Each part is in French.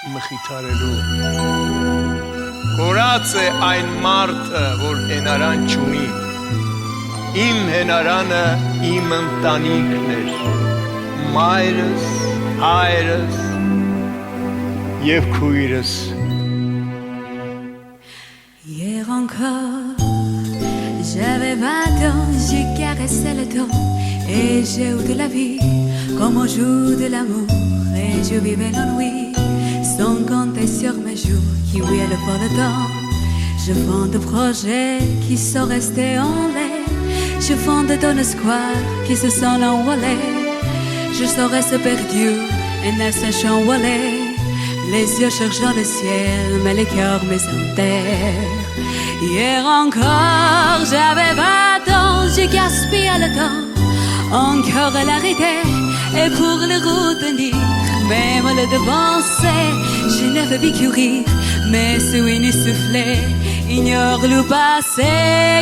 մխիթարելու։ Կորած է այն մարդը, որ հենարան չունի։ Իմ հենարանը իմ ընտանիքն էր, մայրս, հայրս և քույրս։ Hier encore, j'avais 20 ans, j'ai caressé le temps et j'ai eu de la vie, comme on joue de l'amour et je vivais l'ennui, sans compter sur mes jours qui oubliaient le fort le temps. Je fonde des projets qui sont restés en l'air, je fonde ton espoir qui se sont envolés, je serais perdu et ne sachant où aller, les yeux cherchant le ciel, mais les cœurs me en terre. Hier encore, j'avais 20 ans, j'ai gaspillé le temps, encore à l'arrêter, et pour le retenir, même le devancer, je ne veux plus courir, mais souris ni souffler, ignore le passé,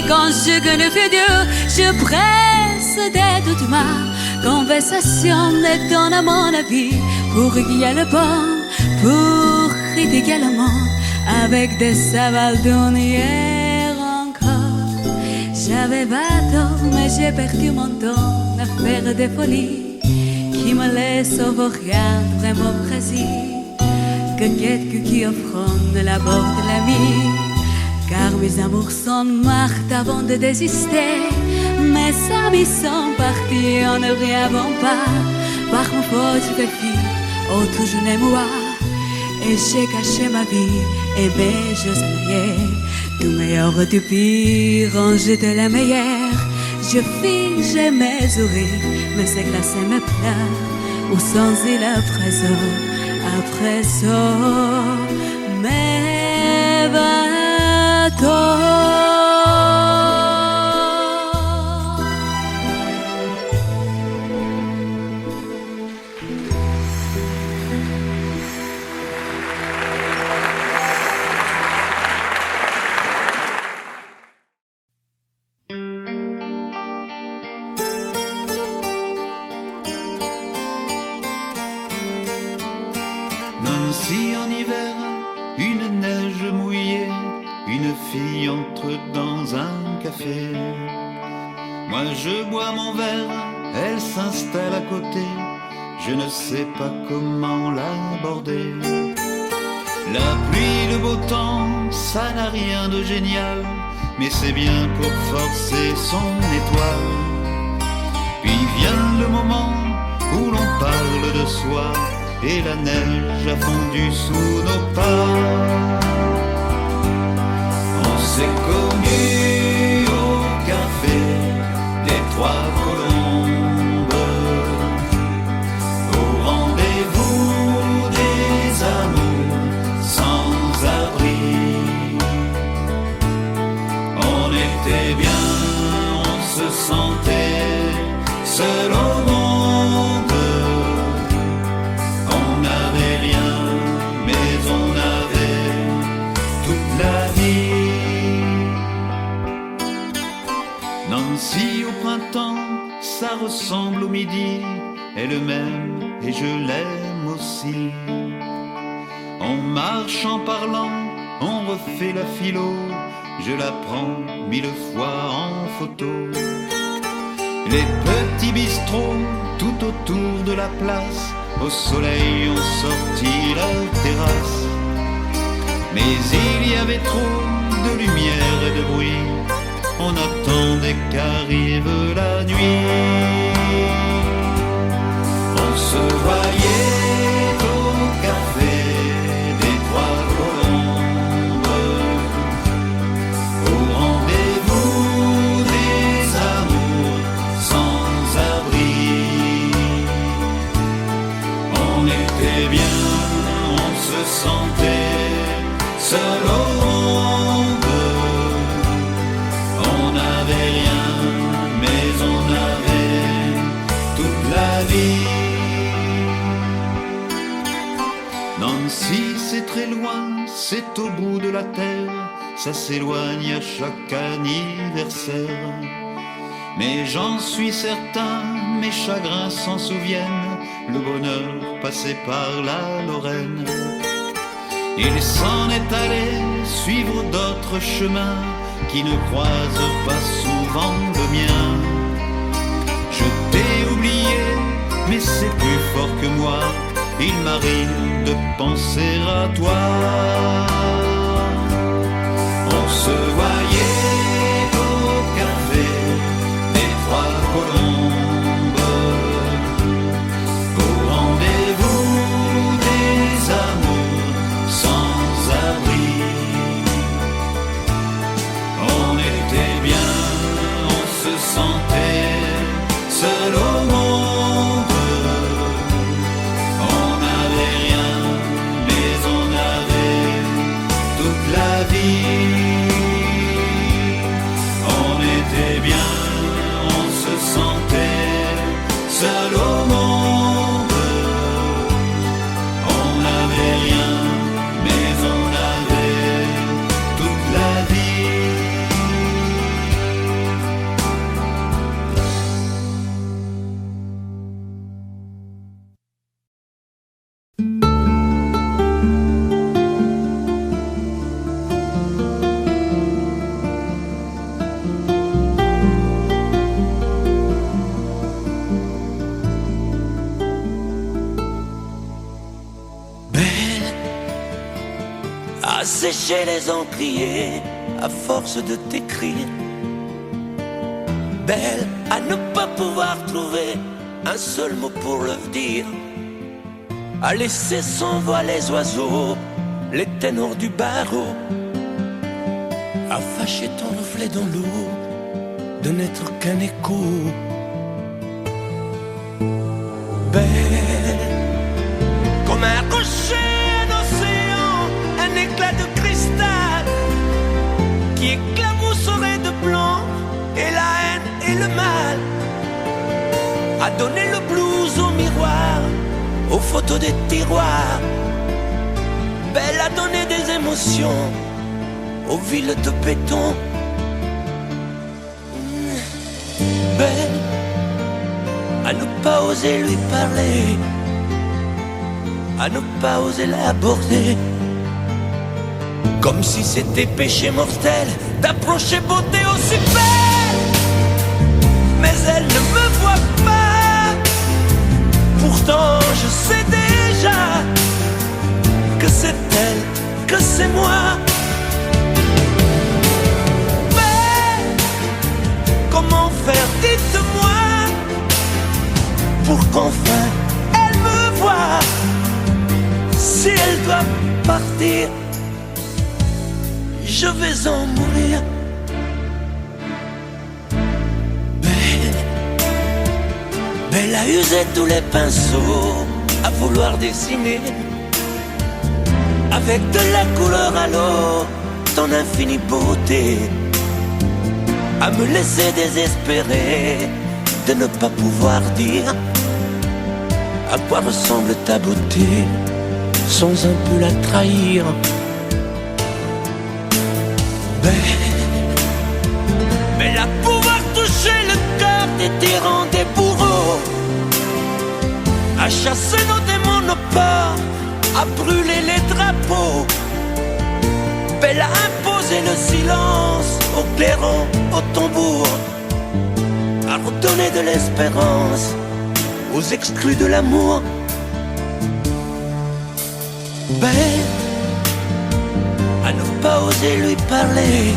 quand je connais le futur, je presse de toute ma conversation, et donne à mon avis, pour qu'il y ait le bon, pour critiquer le monde, avec des savaldons. Hier encore, j'avais 20 ans, mais j'ai perdu mon temps à faire des folies qui me laissent au regard vraiment précis que quelqu'un qui offrent la bord de l'ami. Car mes amours sont morts avant de désister, mes amis sont partis en ne rêvant pas, par mon faute de fille, oh toujours les moi. Et j'ai caché ma vie et mes choses arrière, du meilleur du pire, j'étais la meilleure. Je fige mes sourires, mais c'est glacé mes plats, ou sans il à présent, mes bateaux. Si en hiver, une neige mouillée, une fille entre dans un café. Moi je bois mon verre, elle s'installe à côté, je ne sais pas comment l'aborder. La pluie, le beau temps, ça n'a rien de génial, mais c'est bien pour forcer son étoile. Puis vient le moment où l'on parle de soi, et la neige a fondu sous nos pas. On s'est connus au café des Trois Colombes, au rendez-vous des amours sans abri. On était bien, on se sentait seul au monde. Si au printemps ça ressemble au midi, elle m'aime et je l'aime aussi. On marche en parlant, on refait la philo, je la prends 1000 fois en photo. Les petits bistrots tout autour de la place, au soleil ont sorti la terrasse. Mais il y avait trop de lumière et de bruit, on attendait qu'arrive la nuit. On se voyait au café des Trois Colombes, au rendez-vous des amours sans abri. On était bien, on se sentait seul au monde. On n'avait rien, mais on avait toute la vie. Nancy, c'est très loin, c'est au bout de la terre, ça s'éloigne à chaque anniversaire. Mais j'en suis certain, mes chagrins s'en souviennent, le bonheur passé par la Lorraine. Il s'en est allé suivre d'autres chemins qui ne croisent pas souvent le mien. Je t'ai oublié, mais c'est plus fort que moi. Il m'arrive de penser à toi. On se voyait au café des Trois Colombes, au rendez-vous des amours sans abri. On était bien, on se sentait seul au monde. On n'avait rien, mais on avait toute la vie. On était bien, on se sentait seul au monde. On n'avait rien, mais on avait toute la vie. Belle, à sécher les encriers à force de t'écrire. Belle, à ne pas pouvoir trouver un seul mot pour le dire. À laisser sans voix les oiseaux, les ténors du barreau. À fâcher ton reflet dans l'eau, de n'être qu'un écho. Belle, comme un rocher, un océan, un éclat de cristal qui éclabousserait de blanc et la haine et le mal. A donné le blues au miroir, aux photos des tiroirs. Belle a donné des émotions aux villes de béton. Belle à ne pas oser lui parler, à ne pas oser l'aborder, comme si c'était péché mortel d'approcher beauté aussi belle. Mais elle ne me voit pas, pourtant je sais déjà que c'est elle, que c'est moi. Mais comment faire, dites-moi, pour qu'enfin elle me voie. Si elle doit partir, je vais en mourir. Belle a usé tous les pinceaux à vouloir dessiner avec de la couleur à l'eau ton infinie beauté, à me laisser désespérer de ne pas pouvoir dire à quoi ressemble ta beauté sans un peu la trahir. Belle à pouvoir toucher le cœur des tyrans, des bourreaux, à chasser nos démons, nos peurs, à brûler les drapeaux. Belle à imposer le silence aux clairons, aux tambours, à redonner de l'espérance aux exclus de l'amour. Belle à ne pas oser lui parler,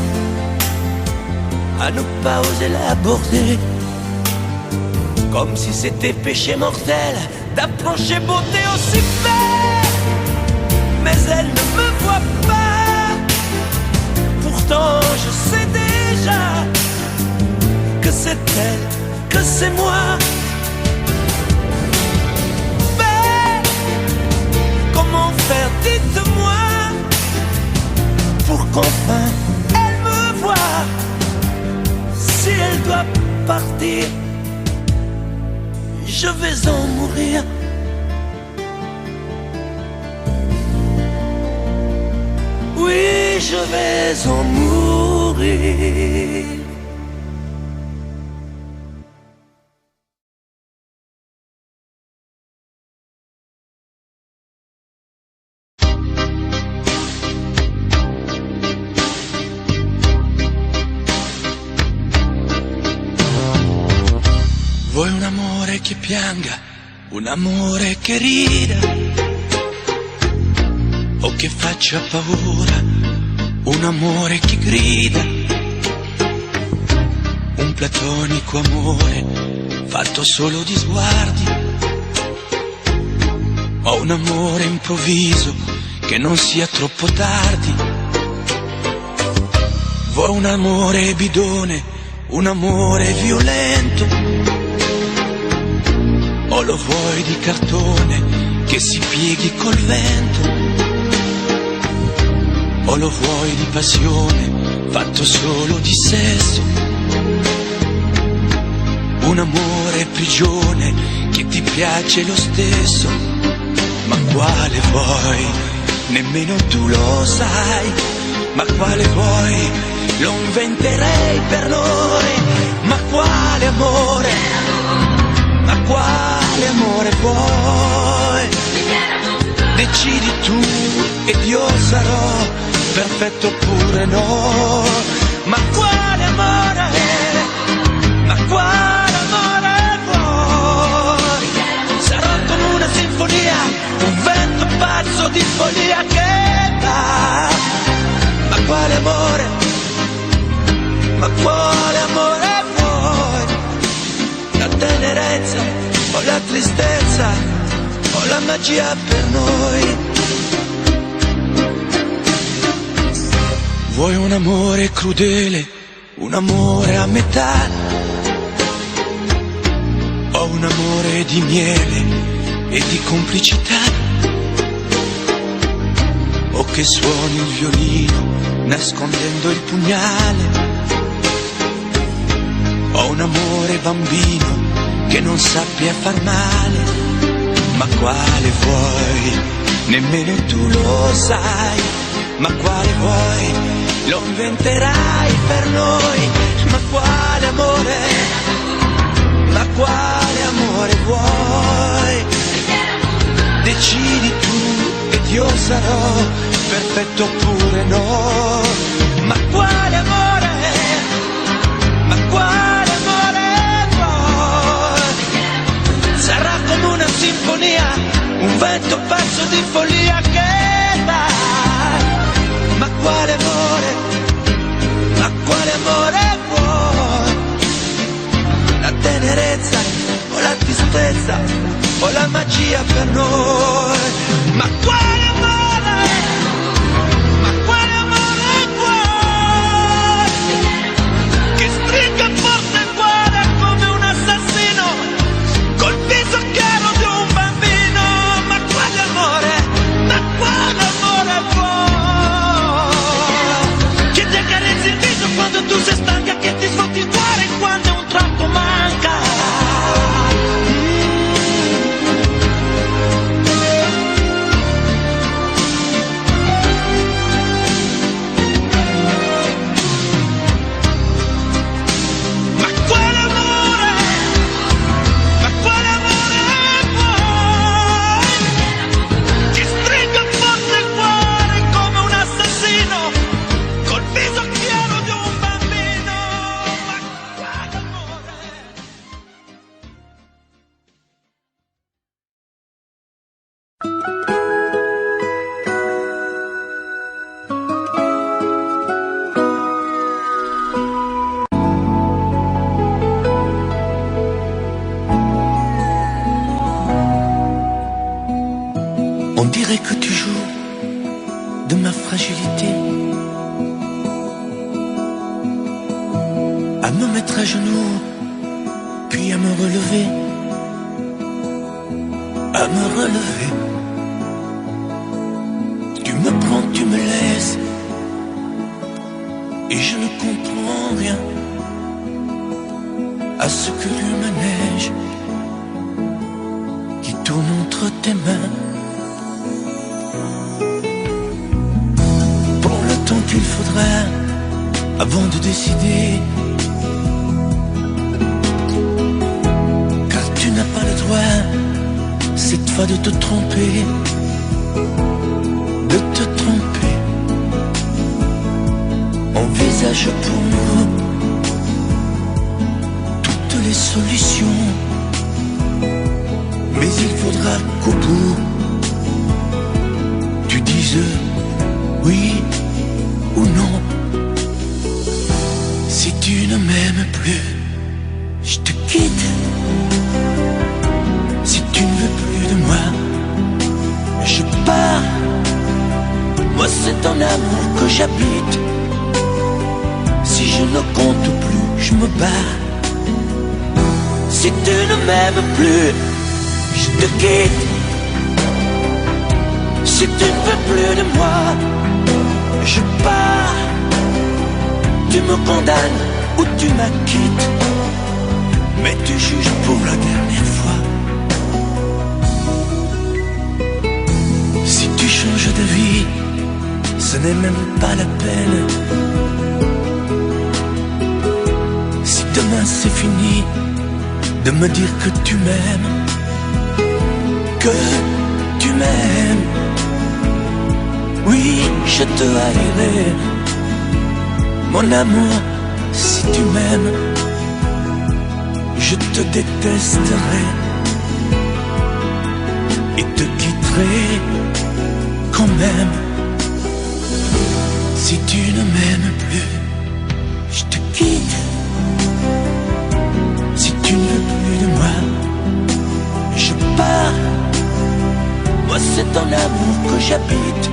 à ne pas oser l'aborder, comme si c'était péché mortel d'approcher beauté aussi belle. Mais elle ne me voit pas, pourtant je sais déjà que c'est elle, que c'est moi. Belle, comment faire, dites-moi, pour qu'enfin elle me voie. Si elle doit partir, je vais en mourir. Oui, je vais en mourir. che pianga, un amore che rida o che faccia paura, un amore che grida, un platonico amore fatto solo di sguardi, o un amore improvviso che non sia troppo tardi. Vuoi un amore bidone, un amore violento, o lo vuoi di cartone che si pieghi col vento, o lo vuoi di passione fatto solo di sesso, un amore prigione che ti piace lo stesso. Ma quale vuoi? Nemmeno tu lo sai. Ma quale vuoi? Lo inventerei per noi. Ma quale amore? Ma quale amore vuoi? Decidi tu ed io sarò perfetto oppure no. Ma quale amore? Ma quale amore vuoi? Sarò come una sinfonia, un vento pazzo di follia che va. Ma quale amore? Ma quale amore vuoi? La tenerezza o la tristezza o la magia per noi? Vuoi un amore crudele, un amore a metà, o un amore di miele e di complicità, o che suoni il violino nascondendo il pugnale, o un amore bambino che non sappia far male. Ma quale vuoi? Nemmeno tu lo sai. Ma quale vuoi? Lo inventerai per noi. Ma quale amore? Ma quale amore vuoi? Decidi tu ed io sarò perfetto oppure no. Ma quale amore? Ma quale amore vuoi? Sarà come una sinfonia, un vento pazzo di follia che va. Ma quale amore? Ma quale amore vuoi? La tenerezza o la tristezza o la magia per noi? Ma quale amore? Ma quale amore vuoi? Che stringa forte il cuore come un assassino col viso chiaro di un bambino. Ma quale amore? Ma quale amore vuoi? Che ti accarezzi il viso quando tu sei stanca, che ti sfotti il cuore quando un tratto manca. On dirait que tu joues de ma fragilité, à me mettre à genoux, puis à me relever, à me relever. Tu me prends, tu me laisses, et je ne comprends rien à ce que tu manèges, qui tourne entre tes mains. Qu'il faudra avant de décider, car tu n'as pas le droit cette fois de te tromper, de te tromper. Envisage pour nous toutes les solutions, oui ou non. Si tu ne m'aimes plus, je te quitte. Si tu ne veux plus de moi, je pars. Moi c'est ton amour que j'habite. Si je ne compte plus, je me bats. Si tu ne m'aimes plus, je te quitte. Si tu ne veux plus de moi, je pars. Tu me condamnes ou tu m'acquittes, mais tu juges pour la dernière fois. Si tu changes de vie, ce n'est même pas la peine. Si demain c'est fini, de me dire que tu m'aimes, que tu m'aimes. Oui, je te haïrai, mon amour, si tu m'aimes, je te détesterai et te quitterai quand même. Si tu ne m'aimes plus, je te quitte. Si tu ne veux plus de moi, je pars. Moi c'est ton amour que j'habite.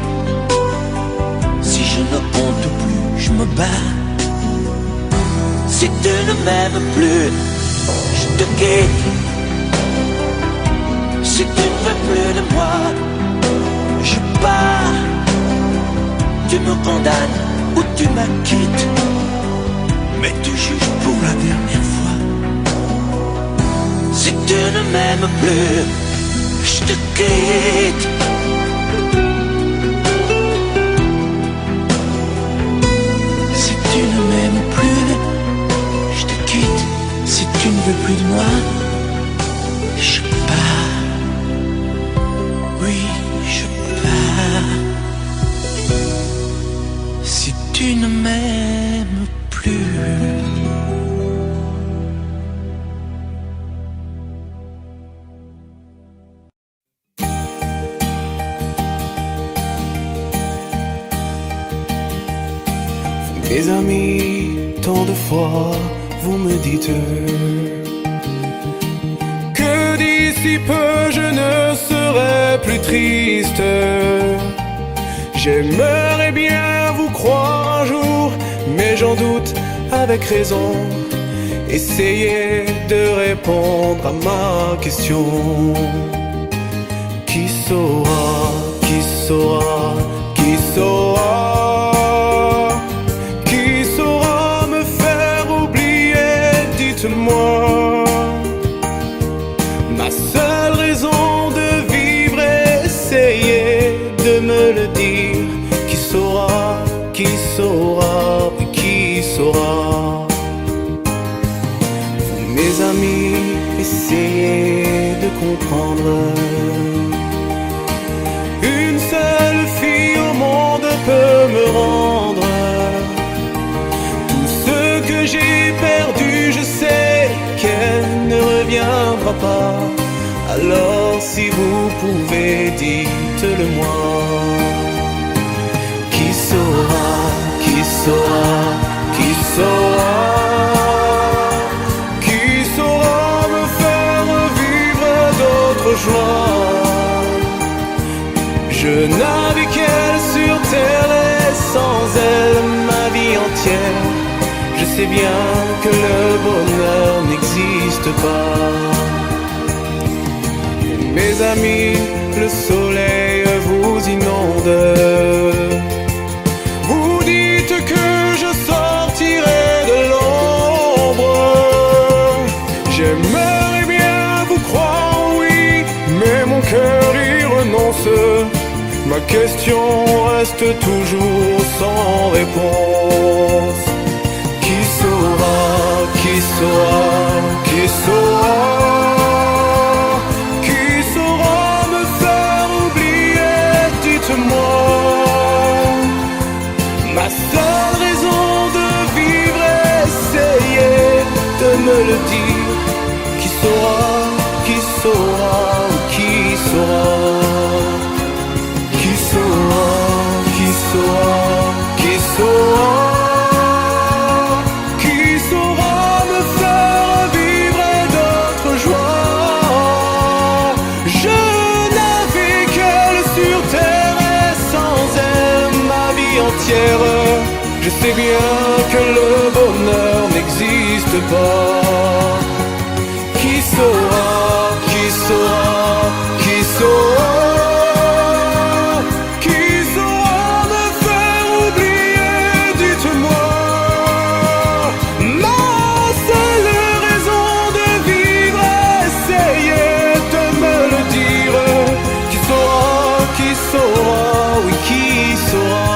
Si je ne compte plus, je me bats. Si tu ne m'aimes plus, je te quitte. Si tu ne veux plus de moi, je pars. Tu me condamnes ou tu m'acquittes, mais tu juges pour la dernière fois. Si tu ne m'aimes plus, je te quitte. Si tu ne m'aimes plus, je te quitte. Si tu ne veux plus de moi, je pars. Oui, je pars. Si tu ne m'aimes plus. Mes amis, tant de fois, vous me dites que d'ici peu je ne serai plus triste. J'aimerais bien vous croire un jour, mais j'en doute avec raison. Essayez de répondre à ma question. Qui saura, qui saura, qui saura? Moi, ma seule raison de vivre, essayez de me le dire. Qui saura, qui saura, qui saura? Vous, mes amis, essayez de comprendre. Une seule fille au monde peut me rendre tout ce que j'ai perdu. Je sais qu'elle ne reviendra pas. Alors si vous pouvez, dites-le moi. Qui saura, qui saura, qui saura? Qui saura me faire vivre d'autres joies? Je navigue qu'elle sur terre et sans elle ma vie entière. Je sais bien que le bonheur n'existe pas. Mes amis, le soleil vous inonde. Vous dites que je sortirai de l'ombre. J'aimerais bien vous croire, oui, mais mon cœur y renonce. Ma question reste toujours sans réponse. Qui saura, qui saura, qui saura? Qui saura me faire oublier? Dites-moi. Ma seule raison de vivre, essayez de me le dire. Qui saura, qui saura, qui saura? Qui saura, qui saura? sais bien que le bonheur n'existe pas. Qui saura, qui saura, qui saura, qui saura me faire oublier, dites-moi. Ma seule raison de vivre, essayez de me le dire. Qui saura, oui, qui saura.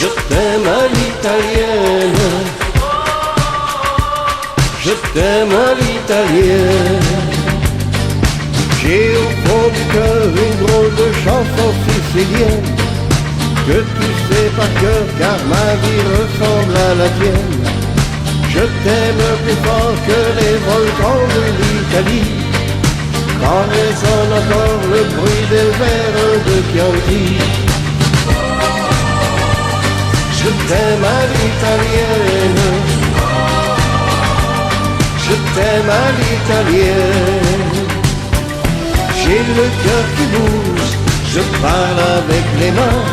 Je t'aime à l'italienne, je t'aime à l'italienne. J'ai au fond du cœur une drôle de chanson sicilienne que tu sais par cœur car ma vie ressemble à la tienne. Je t'aime plus fort que les volcans de l'Italie quand résonne encore le bruit des vers de Chianti. Je t'aime à l'italienne, je t'aime à l'italienne. J'ai le cœur qui bouge, je parle avec les mains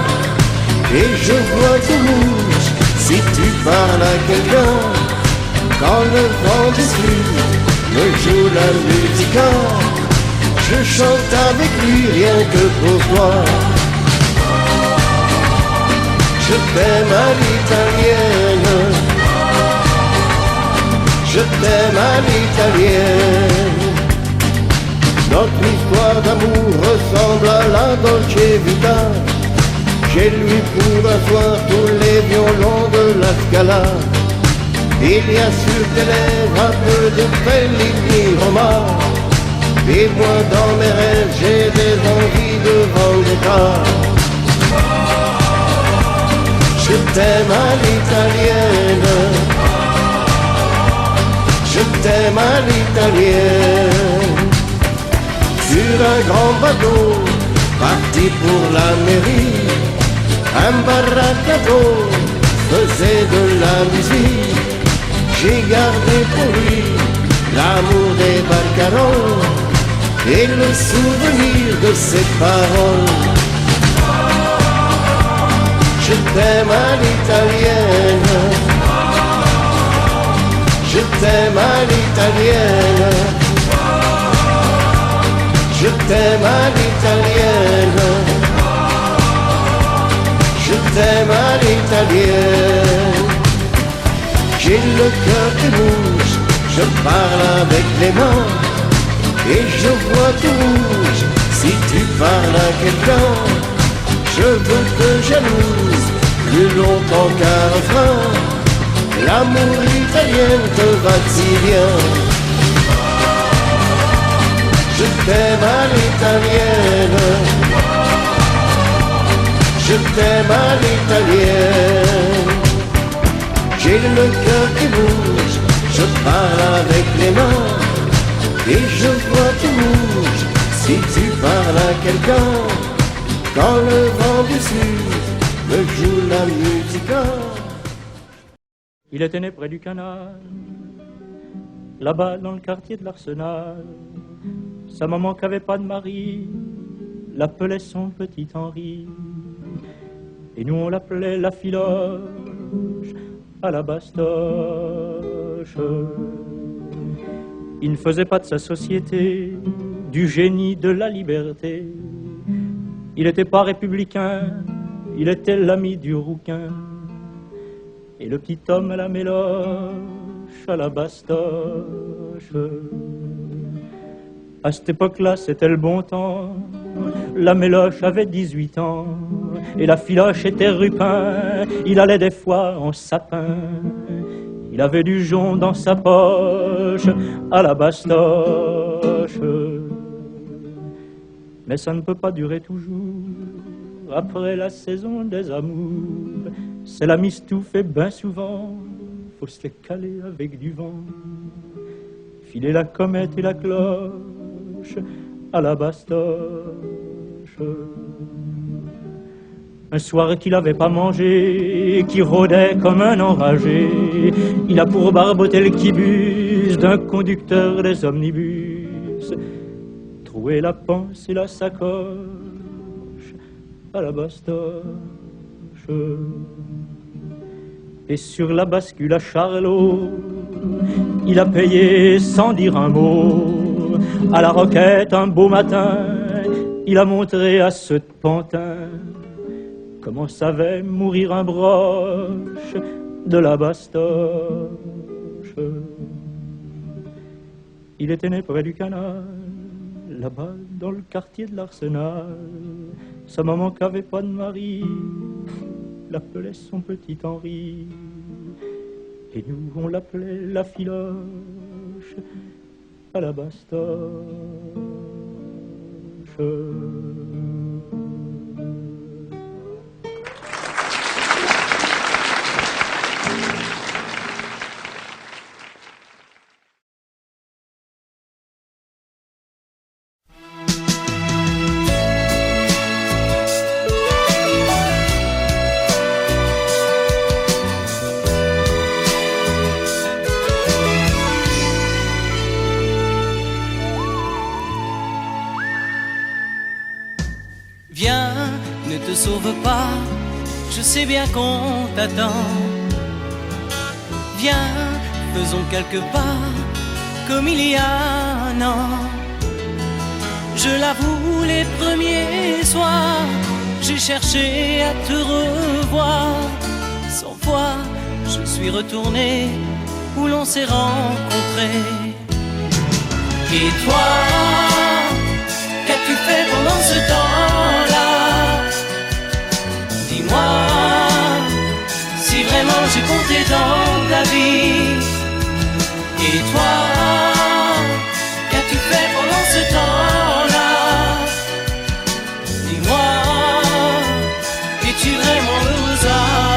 et je vois tout rouge si tu parles à quelqu'un. Quand le vent du sud me joue la musica, je chante avec lui rien que pour toi. Je t'aime à l'italienne, je t'aime à l'italienne. Notre histoire d'amour ressemble à la Dolce Vita. J'ai lu pour un soir tous les violons de la Scala. Il y a sur tes lèvres un peu de Fellini Roma. Et moi dans mes rêves j'ai des envies de Vendetta. Je t'aime à l'italienne, je t'aime à l'italienne. Sur un grand bateau, parti pour l'Amérique, un barracato faisait de la musique. J'ai gardé pour lui l'amour des barcaroles et le souvenir de ses paroles. Je t'aime à l'italienne, je t'aime à l'italienne, je t'aime à l'italienne, je t'aime à l'italienne. J'ai le cœur qui bouge, je parle avec les mains et je vois tout rouge si tu parles à quelqu'un. Je veux te jalouse plus longtemps qu'un refrain. L'amour italien te va si bien. Je t'aime à l'italienne, je t'aime à l'italienne. J'ai le cœur qui bouge, je parle avec les mains et je vois tout rouge si tu parles à quelqu'un. Quand le vent du sud me joue la musica. Il était né près du canal, là-bas dans le quartier de l'Arsenal. Sa maman qui avait pas de mari l'appelait son petit Henri. Et nous on l'appelait la filoche à la bastoche. Il ne faisait pas de sa société du génie de la liberté. Il n'était pas républicain, il était l'ami du rouquin. Et le petit homme à la méloche, à la bastoche. À cette époque-là, c'était le bon temps. La méloche avait 18 ans et la filoche était rupin. Il allait des fois en sapin. Il avait du jonc dans sa poche, à la bastoche. Mais ça ne peut pas durer toujours. Après la saison des amours, c'est la mistouffe et ben souvent, faut se les caler avec du vent. Filer la comète et la cloche à la bastoche. Un soir qu'il n'avait pas mangé, qui rôdait comme un enragé, il a pour barboter le quibus d'un conducteur des omnibus, troué la panse et la sacoche à la bastoche. Et sur la bascule à Charlot, il a payé sans dire un mot. À la Roquette, un beau matin, il a montré à ce pantin comment savait mourir un broche de la bastoche. Il était né près du canal, là-bas dans le quartier de l'Arsenal. Sa maman qui n'avait pas de mari l'appelait son petit Henri. Et nous on l'appelait la filoche à la bastoche. Viens, ne te sauve pas, je sais bien qu'on t'attend. Viens, faisons quelques pas, comme il y a un an. Je l'avoue, les premiers soirs, j'ai cherché à te revoir. 100 fois, je suis retourné où l'on s'est rencontrés. Et toi, qu'as-tu fait pendant ce temps-là? Dis-moi, si vraiment j'ai compté dans ta vie. Et toi, qu'as-tu fait pendant ce temps-là? Dis-moi, es-tu vraiment heureuse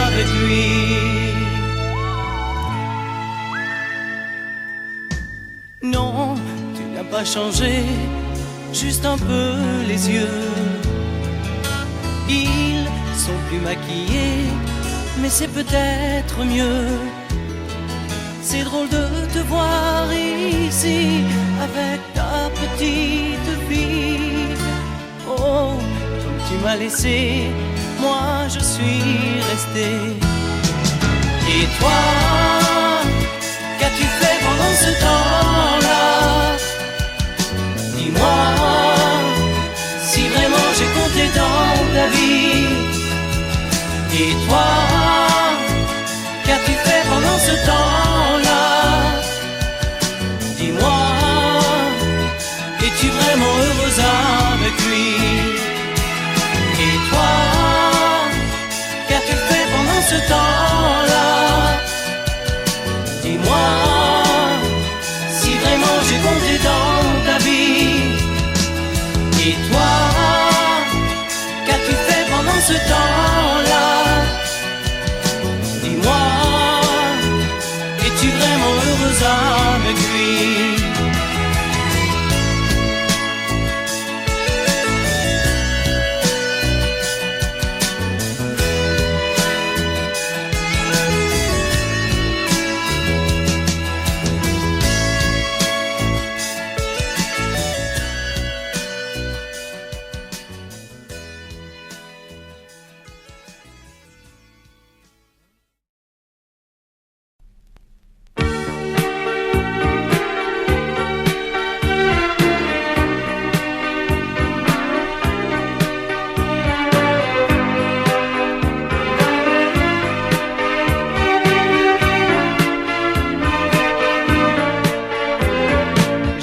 avec lui? Non, tu n'as pas changé, juste un peu les yeux. Ils sont plus maquillés, mais c'est peut-être mieux. C'est drôle de te voir ici avec ta petite fille. Oh, comme tu m'as laissé, moi je suis resté. Et toi, qu'as-tu fait pendant ce temps-là? Dis-moi, si vraiment j'ai compté dans ta vie. Et toi, qu'as-tu fait pendant ce temps-là? Dis-moi, es-tu vraiment heureuse avec lui? Et toi, qu'as-tu fait pendant ce temps-là? Dis-moi, si vraiment j'ai compté dans ta vie. Et toi, qu'as-tu fait pendant ce temps-là? Dis-moi, es-tu vraiment heureuse avec lui?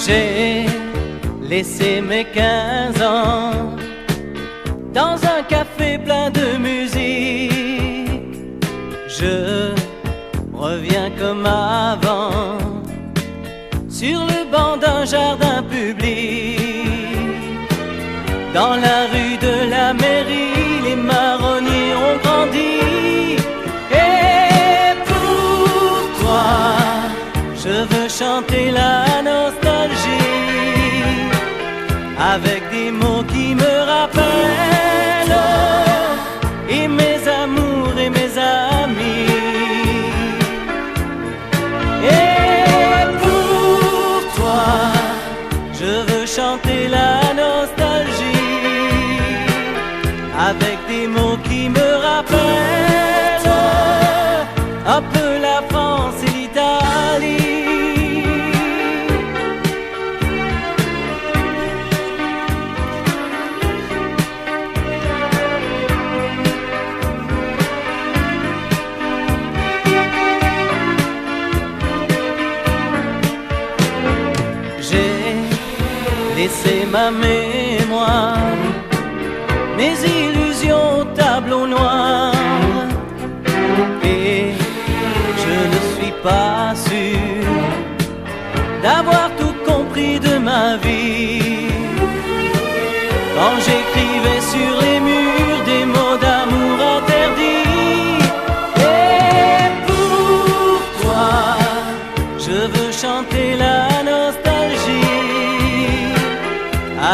J'ai laissé mes 15 ans dans un café plein de musique. Je reviens comme avant sur le banc d'un jardin public. Dans la rue de la mairie, les marronniers ont grandi. Et pour toi, je veux chanter la nostalgie avec des mots qui me rappellent et avec des mots qui me rappellent un peu la France et l'Italie. Laissez ma mémoire, mes illusions au tableau noir, et je ne suis pas sûr d'avoir tout compris de ma vie. Quand j'écrivais sur les murs des mots d'amour interdits, et pour toi, je veux chanter la nostalgie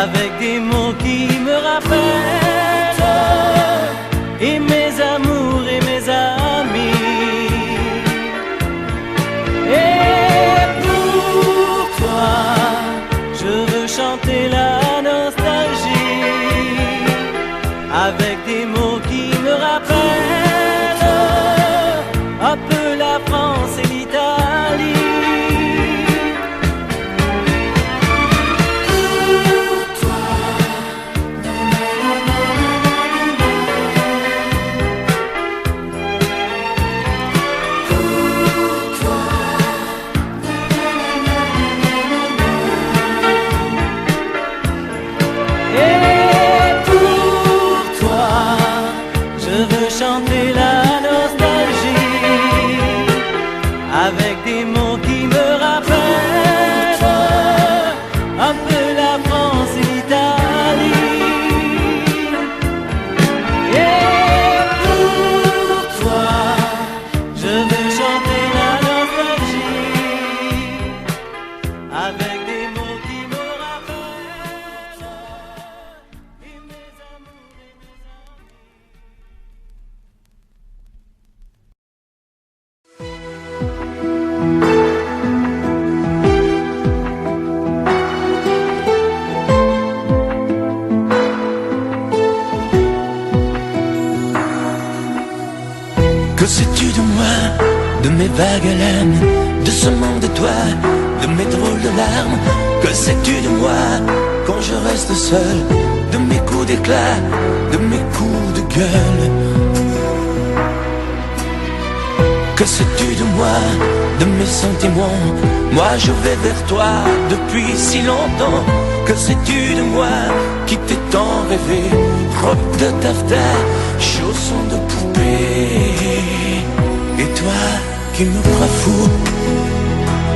avec des mots qui me rappellent et mes amours et mes amis. Et pour toi, je veux chanter la nostalgie avec des mots qui me rappellent un peu la France et l'Italie. Chanter la nostalgie avec des mots qui me rappellent un peu la France et l'Italie. Et pour toi, je veux chanter la nostalgie avec des mots qui me rappellent et mes amours et mes amis. Que sais-tu de moi, de mes vagues haleines, de ce monde de toi, de mes drôles de larmes? Que sais-tu de moi, quand je reste seul, de mes coups d'éclat, de mes coups de gueule? Que sais-tu de moi, de mes sentiments? Moi je vais vers toi depuis si longtemps. Que sais-tu de moi, qui t'ai tant rêvé? Robe de taffetas, chaussons de poupée. Et toi qui me crois fou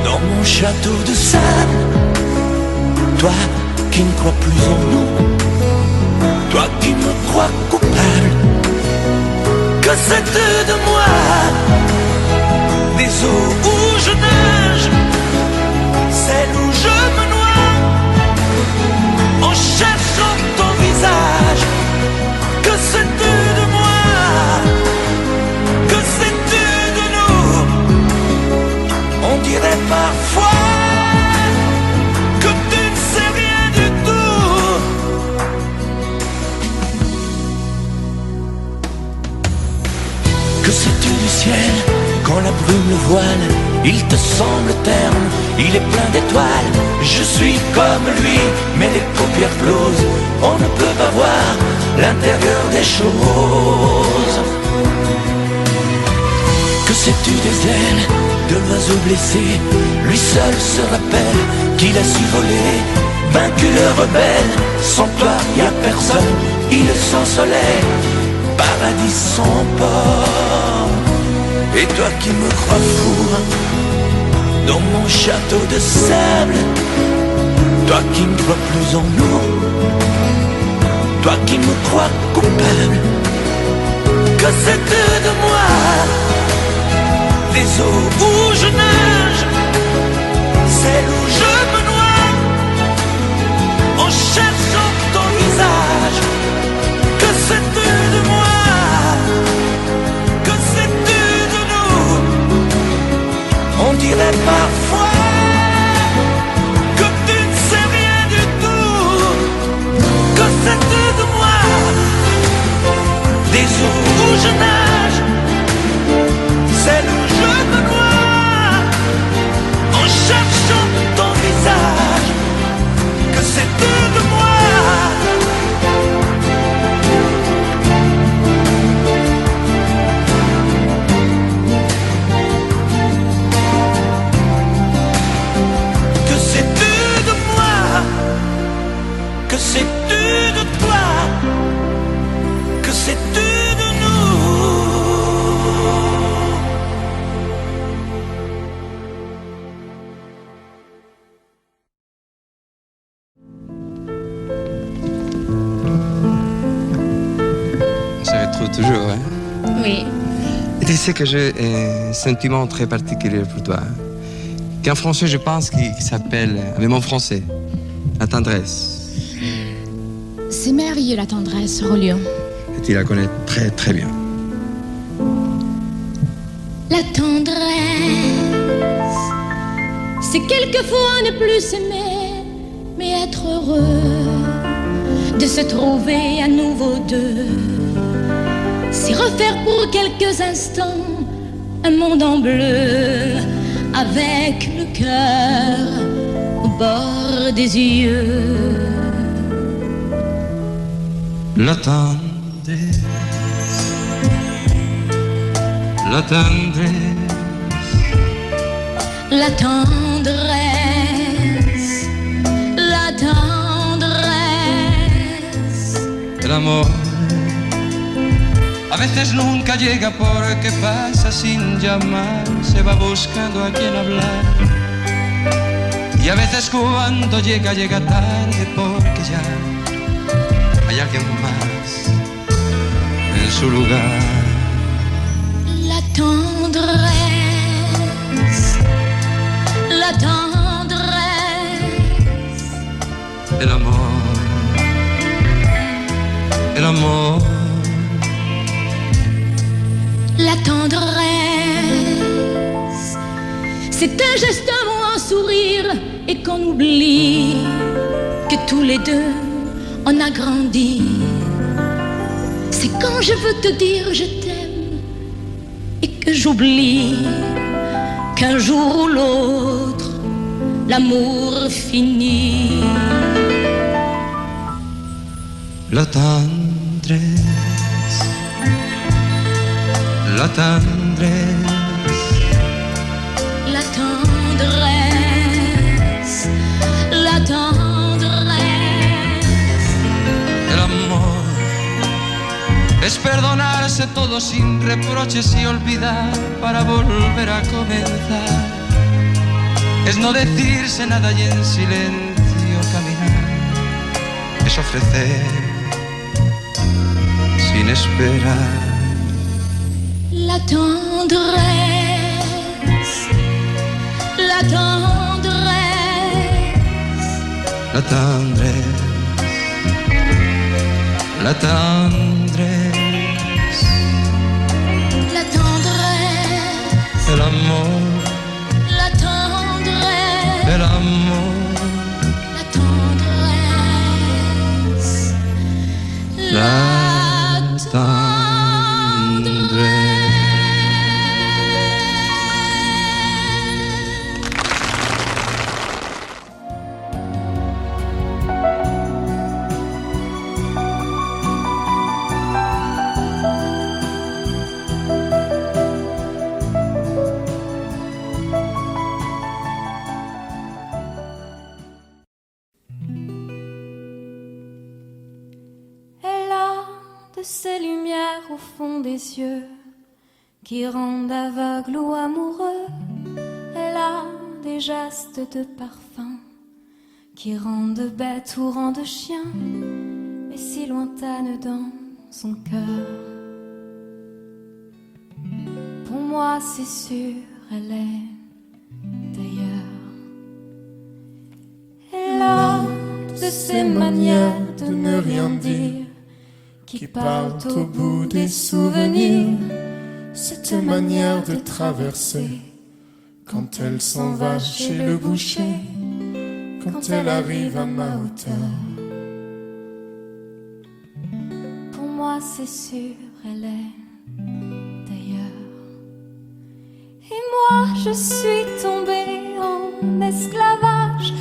dans mon château de sable, toi qui ne crois plus en nous, toi qui me crois coupable. Que sais-tu de moi, des eaux où je nage, celles où je me noie, en cherchant ton visage? Que sais-tu de moi, que sais-tu de nous? On dirait parfois que tu ne sais rien du tout. Que sais-tu du ciel, quand la brume le voile, il te semble terne, il est plein d'étoiles. Je suis comme lui, mais les paupières closes, on ne peut pas voir l'intérieur des choses. Que sais-tu des ailes de l'oiseau blessé? Lui seul se rappelle qu'il a su voler, vaincu le rebelle. Sans toi y a personne, il est sans soleil, paradis sans port. Et toi qui me crois fou dans mon château de sable, toi qui ne crois plus en nous, toi qui me crois coupable. Que sais-tu de moi, des eaux où je nage, celles où je me noie, en cherchant ton visage? Que sais-tu de moi, que sais-tu de nous? On dirait parfois que tu ne sais rien du tout. Que sais-tu de moi, Toujours, hein? Oui. Et tu sais que j'ai un sentiment très particulier pour toi. Qu'en français, je pense qu'il s'appelle, avec mon français, la tendresse. C'est merveilleux la tendresse, Rolion. Et tu la connais très très bien. La tendresse, c'est quelquefois ne plus s'aimer, mais être heureux de se trouver à nouveau deux. C'est refaire pour quelques instants un monde en bleu, avec le cœur au bord des yeux. La tendresse, la tendresse, la tendresse, la tendresse. el amor a veces nunca llega porque pasa sin llamar, se va buscando a quien hablar. Y a veces cuando llega, llega tarde porque ya hay alguien más en su lugar. La tendresse, la tendresse. El amor, el amor. La tendresse, c'est un geste, un mot, un sourire, et qu'on oublie que tous les deux on a grandi. C'est quand je veux te dire je t'aime et que j'oublie qu'un jour ou l'autre l'amour finit. La tendresse, la tendresse, la tendresse, la tendresse. el amor es perdonarse todo sin reproches y olvidar para volver a comenzar. Es no decirse nada y en silencio caminar. Es ofrecer sin esperar. La tendresse, la tendresse, La tendresse, la tendresse, la tendresse, el amor, la tendresse, el amor. la tendresse, La tendresse. Elle a de ces lumières au fond des yeux qui rendent aveugle ou amoureux. Elle a des gestes de parfum qui rendent bête ou rendent chien, mais si lointaine dans son cœur. Pour moi c'est sûr, elle est d'ailleurs. Elle a de ces manières de ne rien dire qui partent au bout des souvenirs. Cette manière de traverser quand elle s'en va chez le boucher, quand elle arrive à ma hauteur. Pour moi c'est sûr, elle est d'ailleurs. Et moi je suis tombée en esclavage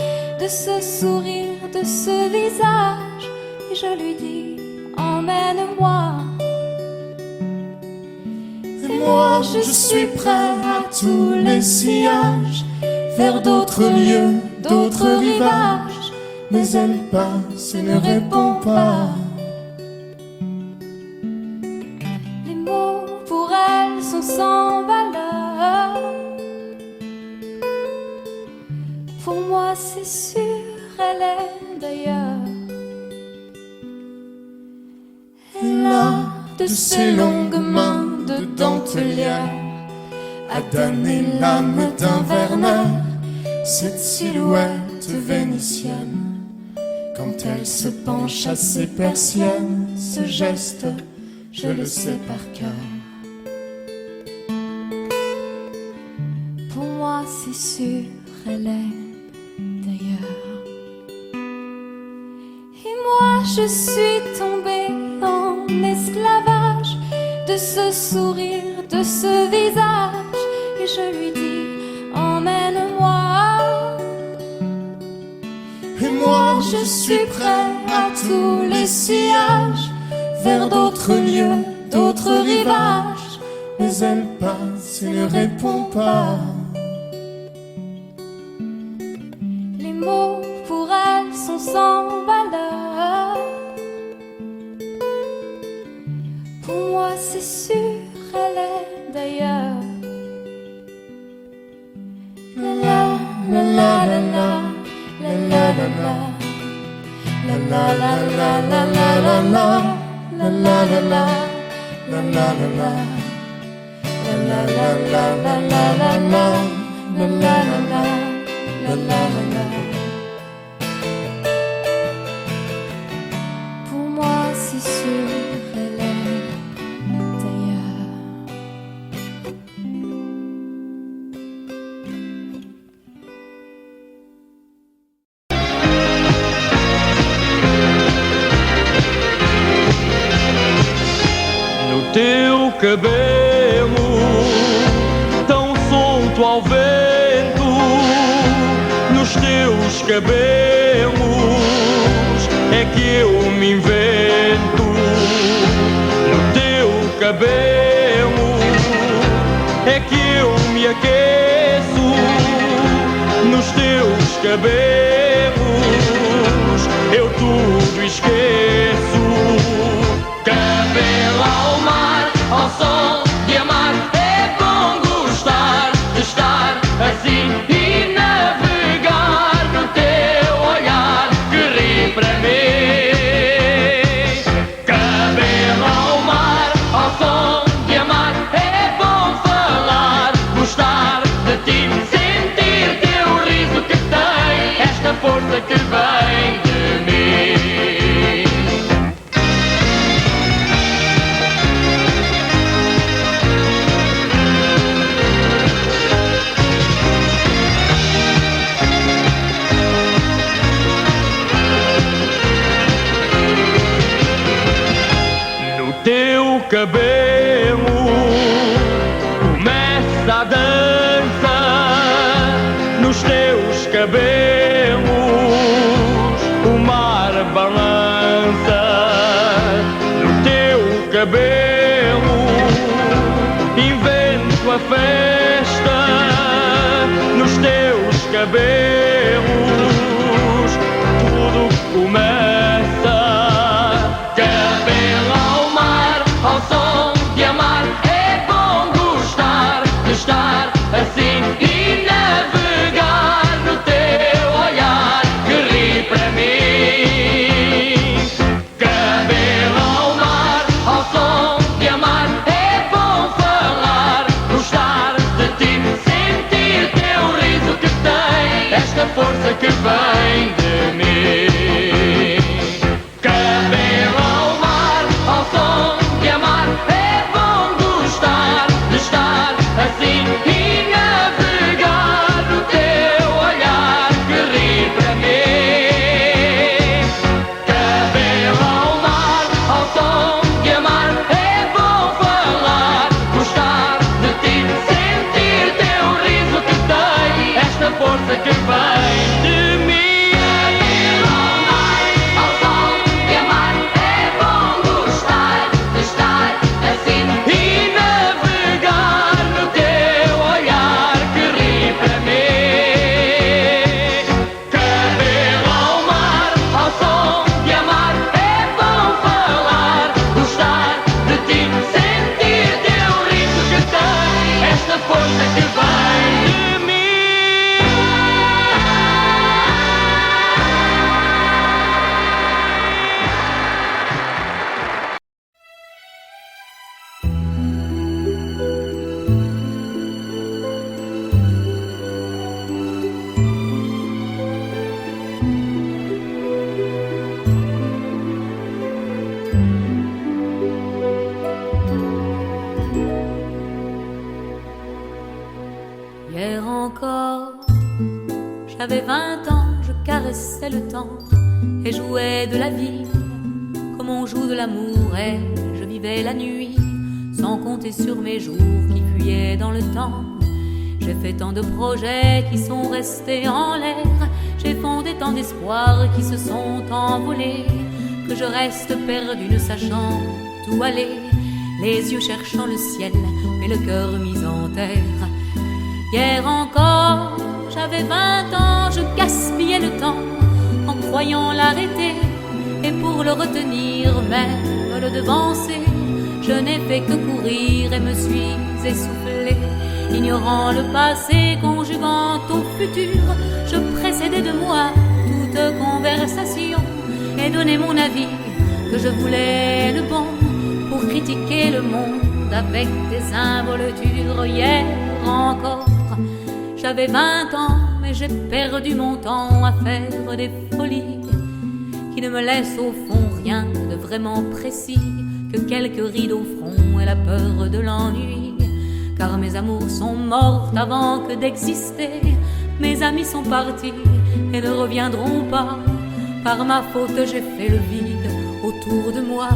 de ce sourire, de ce visage, et je lui dis emmène-moi. Et moi je suis prêt à tous les sillages, vers d'autres lieux, d'autres rivages, mais elle passe et ne répond pas. Les mots pour elle sont sans valeur. Pour moi c'est sûr, elle est d'ailleurs. Elle a de de ses longues mains de dentelière a damné l'âme d'un Werner, cette silhouette vénitienne. Quand elle se penche à ses persiennes, ce geste, je le sais par cœur. Pour moi, c'est sûr, elle est d'ailleurs. Et moi, je suis tombée en esclavage de ce sourire, de ce visage. Et je lui dis, emmène-moi. Et moi, je suis prêt à tous les sillages, vers d'autres lieux, d'autres rivages. Mais elle passe et ne répond pas. Les mots pour elle sont sans valeur. Pour moi, c'est sûr, elle est d'ailleurs. La la la la la la. La la la la, la la la la la la la, la la la la, la la la la, la la la la la la la, la la la la, la la la. Pour moi, c'est sûr, elle est d'ailleurs. Teu cabelo tão solto ao vento, nos teus cabelos é que eu me invento. No teu cabelo é que eu me aqueço, nos teus cabelos eu tudo esqueço. Cabelo ao mar, ao sol de amar, é bom gostar de estar assim e navegar no teu olhar que ri para mim. Cabelo ao mar, ao sol de amar, é bom falar, gostar de ti, sentir teu riso que tem esta força que vem de mim. Cabelo começa a dança nos teus cabelos, o mar balança no teu cabelo, invento a festa nos teus cabelos, tudo começa. Cabelo ao mar, ao som de amar, é bom gostar de estar assim e navegar no teu olhar que ri para mim. Cabelo ao mar, ao som de amar, é bom falar, gostar J'avais 20 ans, je caressais le temps et jouais de la vie comme on joue de l'amour, et je vivais la nuit sans compter sur mes jours qui fuyaient dans le temps. J'ai fait tant de projets qui sont restés en l'air, j'ai fondé tant d'espoirs qui se sont envolés, que je reste perdu ne sachant où aller, les yeux cherchant le ciel mais le cœur mis en terre. Hier encore, j'avais 20 ans, je gaspillais le temps en croyant l'arrêter, et pour le retenir, même le devancer, je n'ai fait que courir et me suis essoufflé. Ignorant le passé, conjuguant au futur, je précédais de moi toute conversation et donnais mon avis que je voulais le bon pour critiquer le monde avec des involtures. Hier encore, j'avais 20 ans, mais j'ai perdu mon temps à faire des folies qui ne me laissent au fond rien de vraiment précis que quelques rides au front et la peur de l'ennui. Car mes amours sont mortes avant que d'exister, mes amis sont partis et ne reviendront pas. Par ma faute j'ai fait le vide autour de moi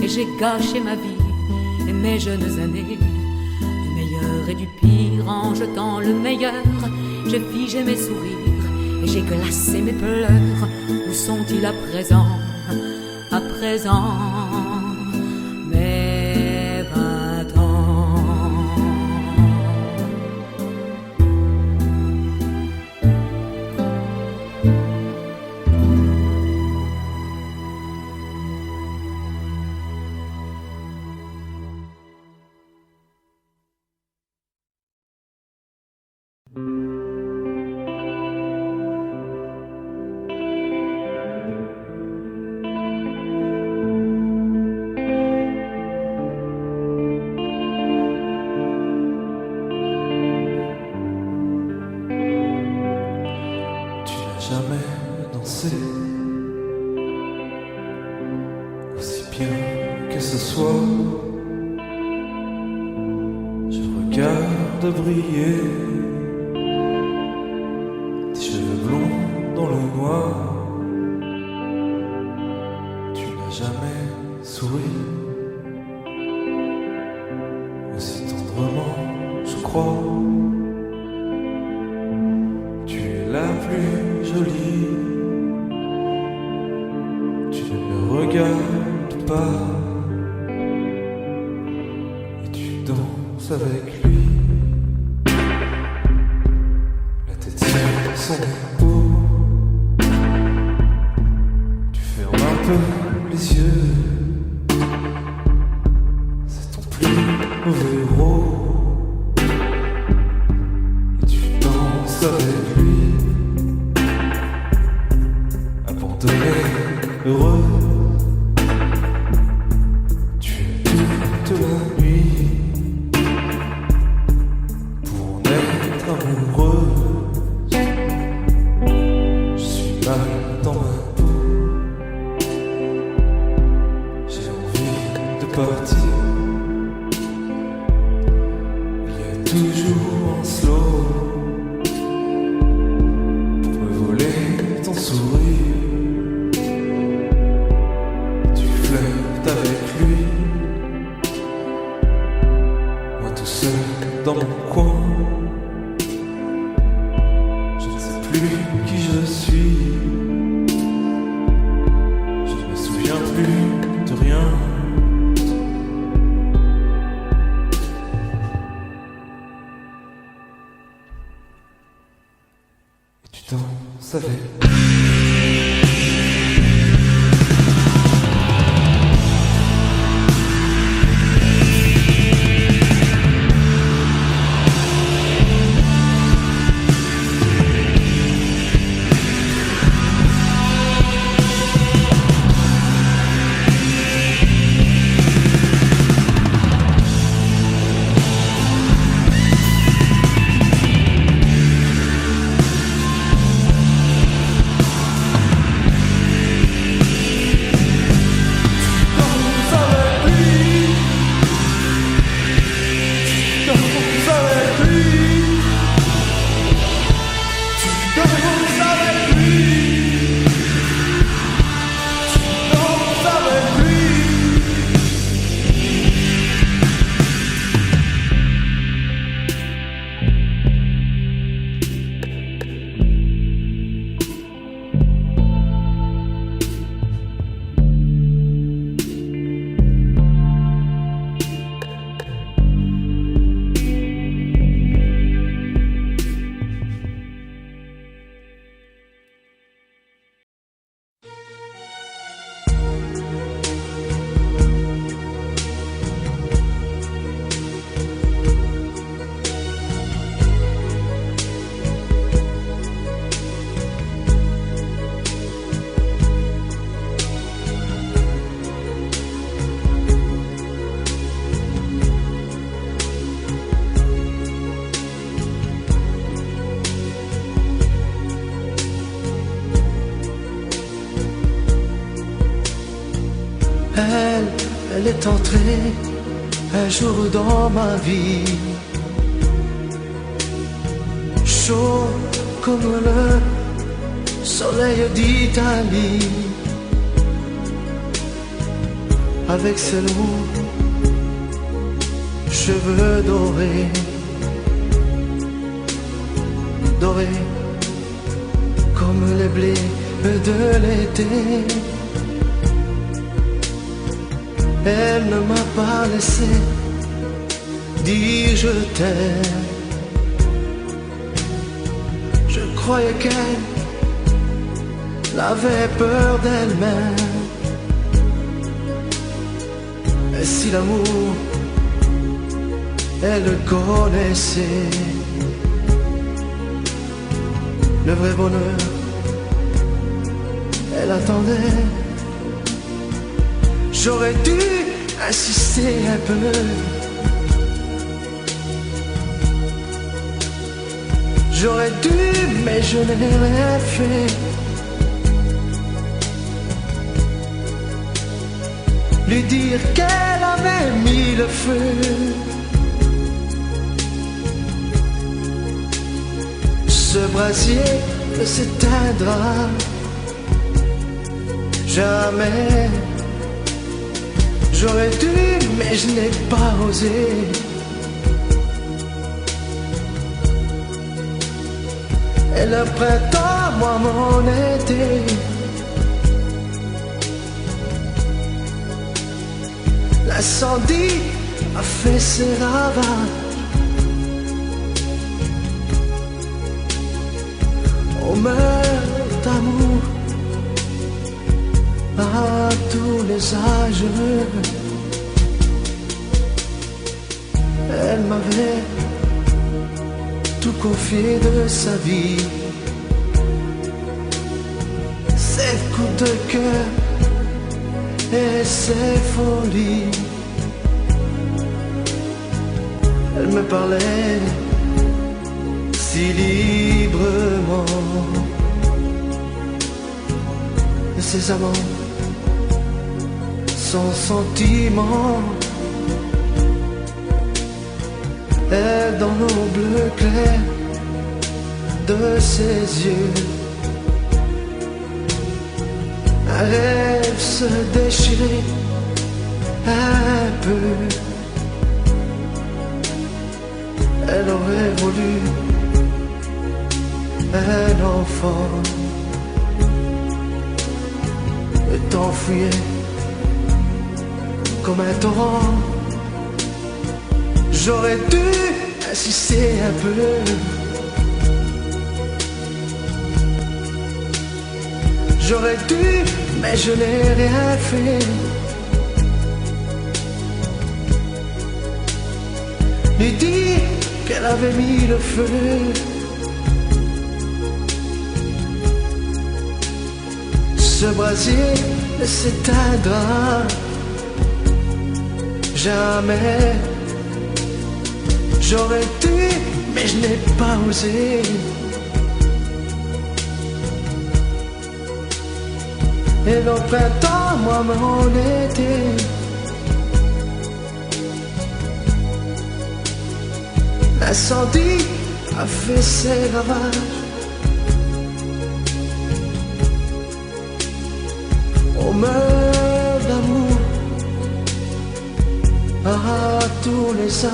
et j'ai gâché ma vie et mes jeunes années. Du meilleur et du pire, en jetant le meilleur, j'ai figé mes sourires et j'ai glacé mes pleurs. Où sont-ils à présent? À présent, mes 20 ans. Aussi bien que ce soit, je regarde briller tes cheveux blonds dans le noir. Tu n'as jamais souri aussi tendrement, je crois. Tu es la plus jolie. Regarde pas et tu danses avec lui, la tête sur son épaule. Tu fermes un peu les yeux, c'est ton plus mauvais rôle, et tu danses avec lui, abandonné, heureux. La nuit pour en être amoureuse, je suis mal dans ma peau, j'ai envie de partir. Il y a toujours un slow pour me voler ton sourire. Tu flirtes avec lui, dans mon coin, je ne sais plus qui je suis, je ne me souviens plus de rien. Et tu danses avec. Elle est entrée un jour dans ma vie, chaud comme le soleil d'Italie, avec ses longs cheveux dorés, dorés comme les blés de l'été. Elle ne m'a pas laissé dire je t'aime. Je croyais qu'elle avait peur d'elle-même. Et si l'amour, elle le connaissait, le vrai bonheur, elle attendait. J'aurais dû insister un peu, j'aurais dû, mais je n'ai rien fait. Lui dire qu'elle avait mis le feu. Ce brasier ne s'éteindra jamais. J'aurais dû, mais je n'ai pas osé. Et le printemps, moi mon été, l'incendie a fait ses ravages. On meurt d'amour à tous les âges. Elle m'avait tout confié de sa vie, ses coups de cœur et ses folies. Elle me parlait si librement de ses amants, sans sentiment. Et dans nos bleus clairs de ses yeux, un rêve se déchirait un peu. Elle aurait voulu un enfant et t'enfuyait comme un torrent. J'aurais dû insister un peu, j'aurais dû, mais je n'ai rien fait. Lui dire qu'elle avait mis le feu. Ce brasier ne s'éteindra jamais. J'aurais dû, mais je n'ai pas osé. Et le printemps, moi mon été, l'incendie a fait ses ravages. On meurt d'amour à tous les âges.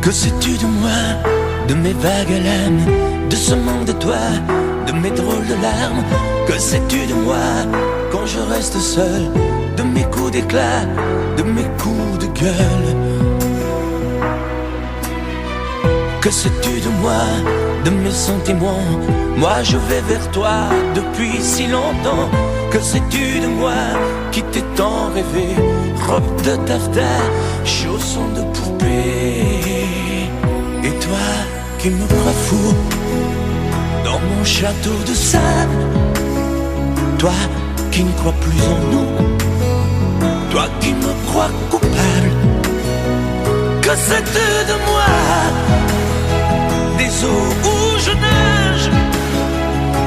Que sais-tu de moi, de mes vagues à l'âme, de ce manque de toi, de mes drôles de larmes? Que sais-tu de moi quand je reste seul? De mes coups d'éclat, de mes coups de gueule. Que sais-tu de moi, de mes sentiments? Moi je vais vers toi depuis si longtemps. Que sais-tu de moi qui t'ai tant rêvé? Robe de taffetas, chaussons de poupée. Et toi qui me crois fou dans mon château de sable, toi qui ne crois plus en nous, toi qui me crois coupable. Que sais-tu de moi? Des eaux où je nage,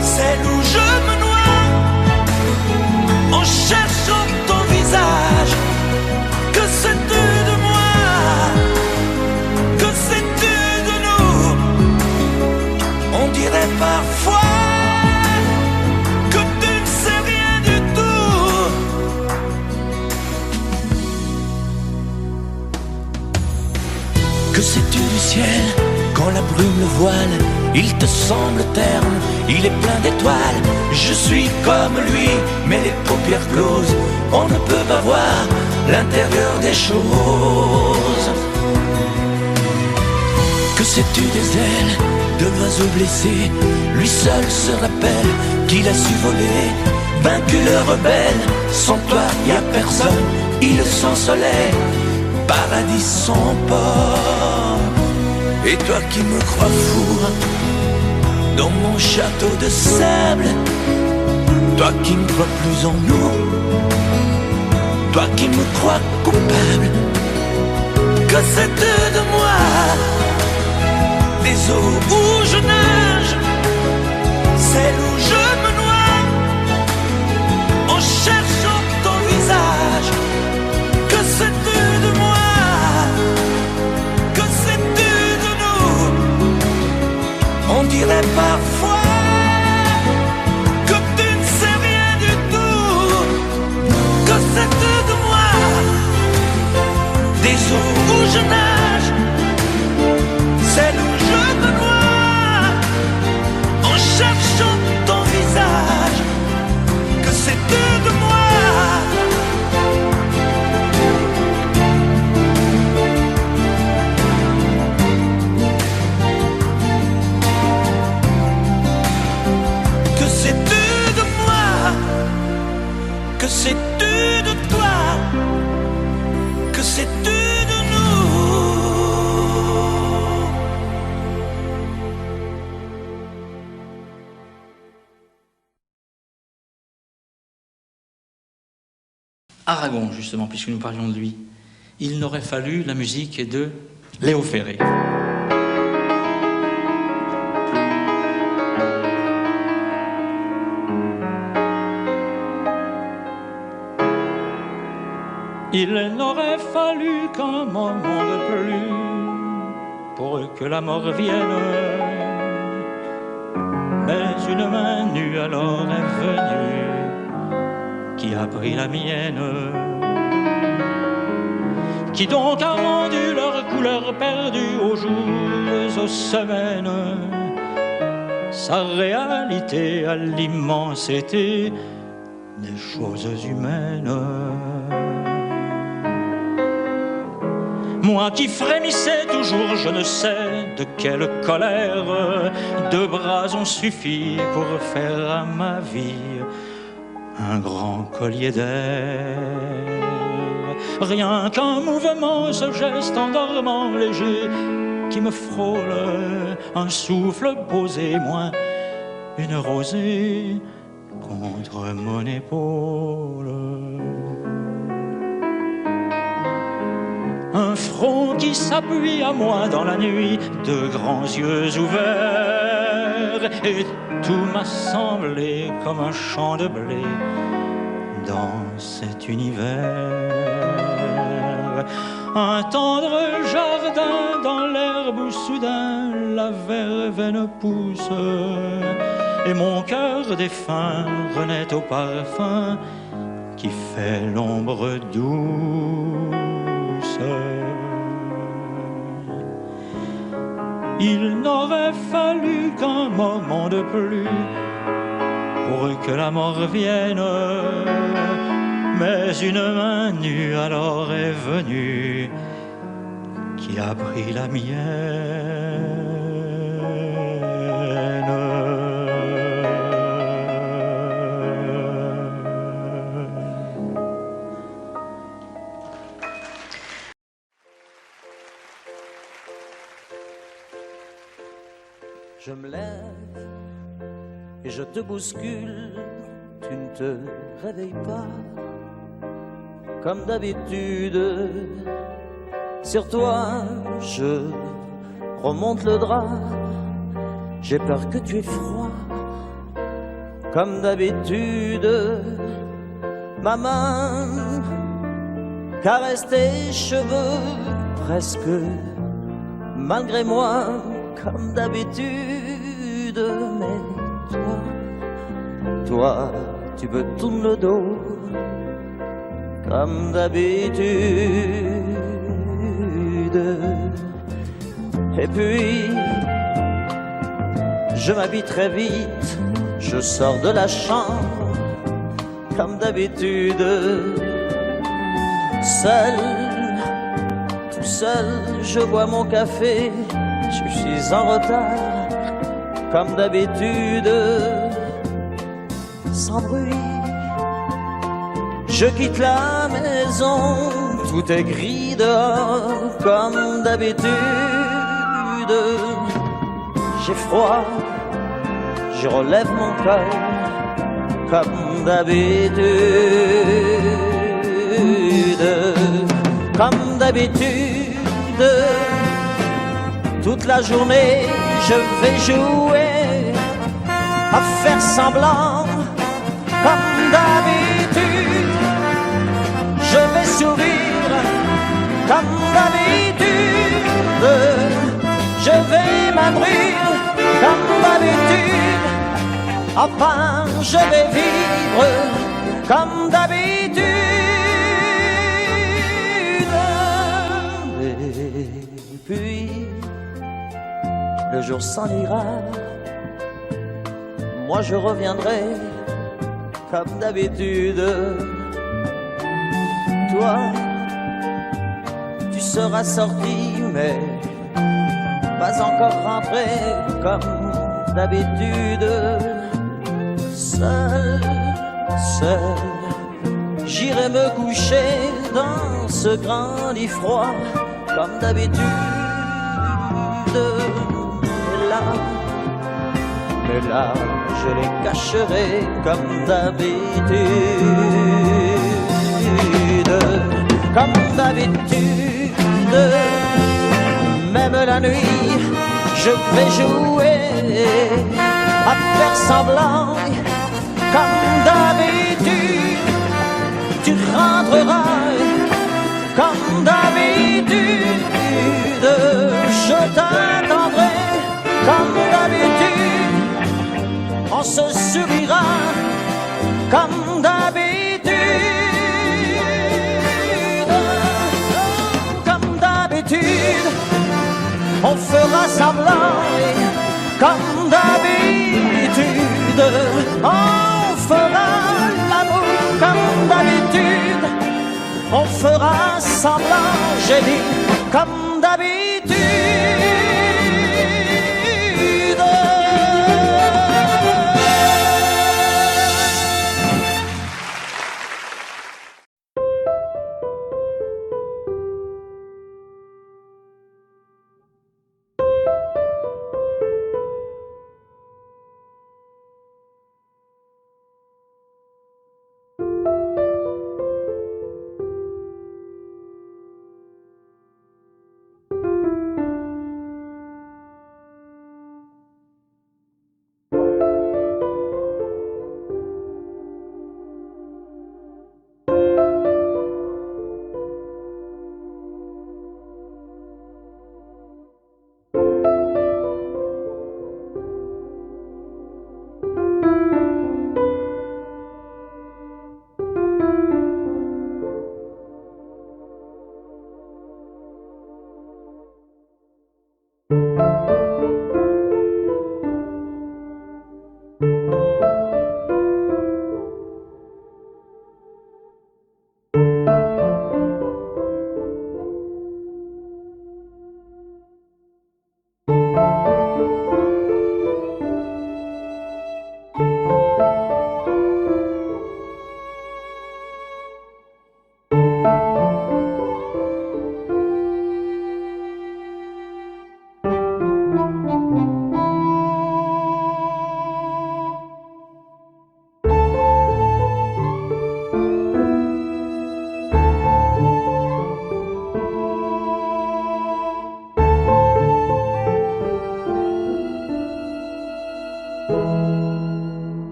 celles où je me noie, en cherchant ton visage. Que sais-tu de moi? Que sais-tu de nous? On dirait parfois que tu ne sais rien du tout. Que sais-tu du ciel? Quand la brume le voile, il te semble terne, il est plein d'étoiles. Je suis comme lui, mais les paupières closes, on ne peut pas voir l'intérieur des choses. Que sais-tu des ailes de l'oiseau blessé? Lui seul se rappelle qu'il a su voler, vaincu le rebelle. Sans toi, y a personne, île sans soleil, paradis sans port. Et toi qui me crois fou dans mon château de sable, toi qui ne crois plus en nous, toi qui me crois coupable. Que sais-tu de moi? Des eaux où je nage, celles où je me noie, en cherchant ton visage. Que sais-tu de moi? Que sais-tu de nous? On dirait parfois que tu ne sais rien du tout. Que sais-tu de moi? Des eaux où je nage, celles où je me noie, en cherchant ton visage. Que sais-tu de moi? Que sais-tu de moi? Que sais-tu de toi? Que sais-tu de nous? Aragon, justement, puisque nous parlions de lui. Il n'aurait fallu la musique de Léo Ferré. Il n'aurait fallu qu'un moment de plus pour que la mort vienne. Mais une main nue alors est venue qui a pris la mienne. Qui donc a rendu leur couleur perdue aux jours, aux semaines, sa réalité à l'immensité des choses humaines. Moi qui frémissais toujours, je ne sais de quelle colère, deux bras ont suffi pour faire à ma vie un grand collier d'air. Rien qu'un mouvement, ce geste endormant léger qui me frôle, un souffle posé, moins une rosée contre mon épaule. Un front qui s'appuie à moi dans la nuit, de grands yeux ouverts, et tout m'a semblé comme un champ de blé dans cet univers. Un tendre jardin dans l'herbe où soudain la verveine pousse, et mon cœur défunt renaît au parfum qui fait l'ombre douce. Il n'aurait fallu qu'un moment de plus pour que la mort vienne. Mais une main nue alors est venue qui a pris la mienne. Je me lève et je te bouscule, tu ne te réveilles pas. Comme d'habitude, sur toi je remonte le drap. J'ai peur que tu aies froid. Comme d'habitude, ma main caresse tes cheveux presque malgré moi. Comme d'habitude, mais toi, tu me tournes le dos. Comme d'habitude. Et puis, je m'habille très vite, je sors de la chambre, comme d'habitude. Seul, tout seul, je bois mon café, je suis en retard, comme d'habitude. Sans bruit, je quitte la maison, tout est gris dehors, comme d'habitude. J'ai froid, je relève mon cœur, comme d'habitude. Comme d'habitude, toute la journée, je vais jouer à faire semblant, comme d'habitude. Je vais sourire comme d'habitude. Je vais m'abrir comme d'habitude. Enfin, je vais vivre comme d'habitude. Et puis, le jour s'en ira. Moi, je reviendrai comme d'habitude. Toi, tu seras sorti, mais pas encore rentré comme d'habitude. Seul, j'irai me coucher dans ce grand lit froid, comme d'habitude. Mais là, je les cacherai comme d'habitude. Comme d'habitude, même la nuit, je vais jouer à faire semblant. Comme d'habitude, tu rentreras comme d'habitude. Je t'attendrai comme d'habitude. On se sourira comme d'habitude. Comme d'habitude, on fera semblant. Comme d'habitude, on fera l'amour comme d'habitude. On fera semblant, j'ai dit, comme d'habitude.